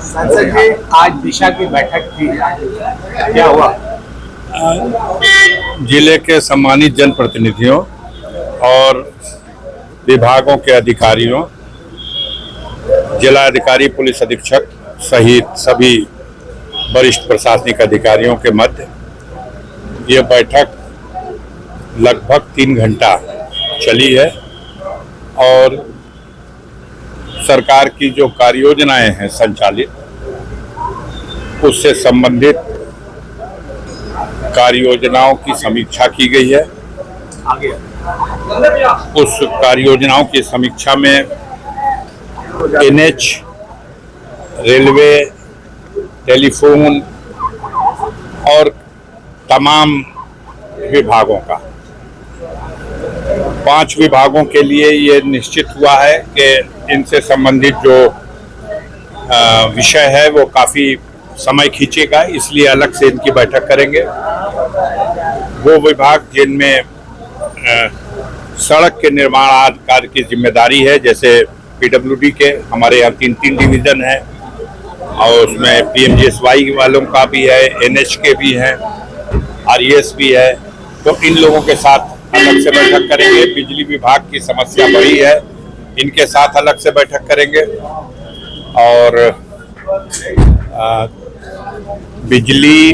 संसद में आज दिशा की बैठक थी, क्या हुआ? जिले के सम्मानित जनप्रतिनिधियों और विभागों के अधिकारियों, जिला अधिकारी, पुलिस अधीक्षक सहित सभी वरिष्ठ प्रशासनिक अधिकारियों के मध्य ये बैठक लगभग 3 घंटा चली है और सरकार की जो कार्य योजनाएं हैं संचालित, उससे संबंधित कार्य योजनाओं की समीक्षा की गई है। उस कार्य योजनाओं की समीक्षा में एनएच, रेलवे, टेलीफोन और तमाम विभागों का 5 विभागों के लिए ये निश्चित हुआ है कि इनसे संबंधित जो विषय है वो काफ़ी समय खींचेगा, इसलिए अलग से इनकी बैठक करेंगे। वो विभाग जिनमें सड़क के निर्माण आदि कार्य की जिम्मेदारी है, जैसे पीडब्ल्यूडी के हमारे यहाँ 3 डिवीज़न है और उसमें पीएमजीएसवाई वालों का भी है, एनएच के भी हैं, आरईएस भी है, तो इन लोगों के साथ अलग से बैठक करेंगे। बिजली विभाग की समस्या बड़ी है, इनके साथ अलग से बैठक करेंगे। और बिजली,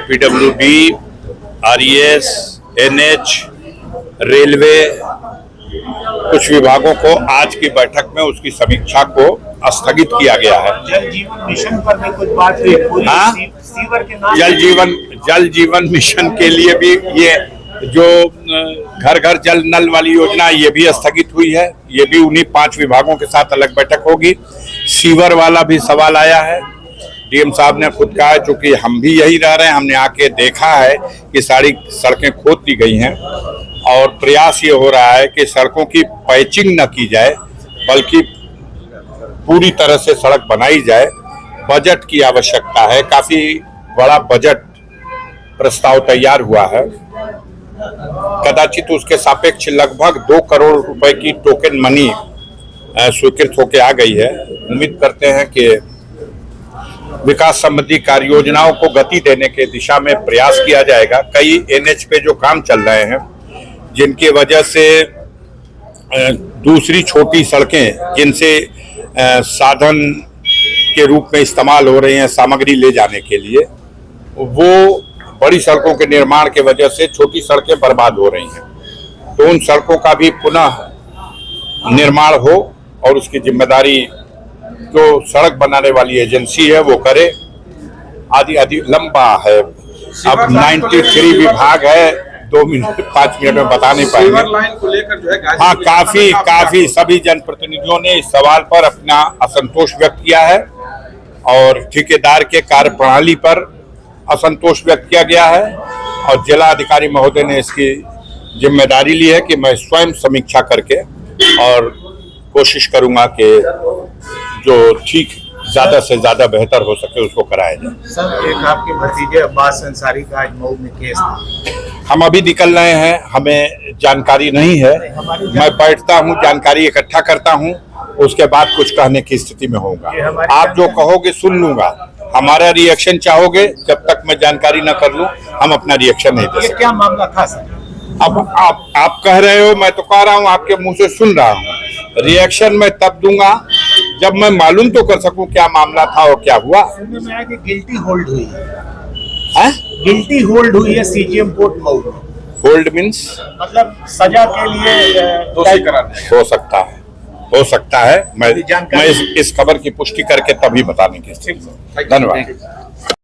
पीडब्ल्यूडी, आरईएस, एनएच, रेलवे, कुछ विभागों को आज की बैठक में उसकी समीक्षा को स्थगित किया गया है। जल जीवन मिशन पर भी कुछ बात हुई। हाँ, सीवर के नाम जल जीवन मिशन के लिए भी ये जो घर घर जल नल वाली योजना, ये भी स्थगित हुई है। ये भी उन्हीं 5 विभागों के साथ अलग बैठक होगी। सीवर वाला भी सवाल आया है। डीएम साहब ने खुद कहा है, चूंकि हम भी यही रह रहे हैं, हमने आके देखा है कि सारी सड़कें खोद दी गई हैं और प्रयास ये हो रहा है कि सड़कों की पैचिंग न की जाए, बल्कि पूरी तरह से सड़क बनाई जाए। बजट की आवश्यकता है, काफी बड़ा बजट प्रस्ताव तैयार हुआ है। कदाचित उसके सापेक्ष लगभग 2 करोड़ रुपए की टोकन मनी स्वीकृत होकर आ गई है। उम्मीद करते हैं कि विकास संबंधी कार्य योजनाओं को गति देने के दिशा में प्रयास किया जाएगा। कई एनएच पे जो काम चल रहे हैं, जिनकी वजह से दूसरी छोटी सड़कें जिनसे साधन के रूप में इस्तेमाल हो रही हैं सामग्री ले जाने के लिए, वो बड़ी सड़कों के निर्माण के वजह से छोटी सड़कें बर्बाद हो रही हैं। तो उन सड़कों का भी पुनः निर्माण हो और उसकी जिम्मेदारी जो सड़क बनाने वाली एजेंसी है वो करे। आदि लंबा है, अब 93 विभाग है, 2 मिनट 5 मिनट में बता नहीं पाएंगे। लाइन को लेकर जो है हाँ, काफी सभी जनप्रतिनिधियों ने इस सवाल पर अपना असंतोष व्यक्त किया है और ठेकेदार के कार्य प्रणाली पर असंतोष व्यक्त किया गया है और जिला अधिकारी महोदय ने इसकी जिम्मेदारी ली है कि मैं स्वयं समीक्षा करके और कोशिश करूंगा कि जो ठीक ज्यादा से ज्यादा बेहतर हो सके उसको कराया जाए। सर, एक आपके भतीजे अब्बास अंसारी का आज मऊ में केस था। हम अभी निकल रहे हैं, हमें जानकारी नहीं है। मैं बैठता हूँ, जानकारी इकट्ठा करता हूँ, उसके बाद कुछ कहने की स्थिति में होऊंगा। आप जो कहोगे सुन लूंगा। हमारा रिएक्शन चाहोगे, जब तक मैं जानकारी न कर लूं हम अपना रिएक्शन नहीं दे सकते। क्या मामला था सर? अब आप कह रहे हो, मैं तो कह रहा हूँ, आपके मुंह से सुन रहा हूँ। रिएक्शन मैं तब दूंगा जब मैं मालूम तो कर सकूं क्या मामला था और क्या हुआ। सुनने में आया कि गिल्टी होल्ड हुई है। गिल्टी होल्ड हुई है सीजीएम कोर्ट मऊ में। होल्ड मीन्स मतलब सजा के लिए दोषी करार हो सकता है। मैं इस खबर की पुष्टि करके तभी बताने की स्थिति में। धन्यवाद।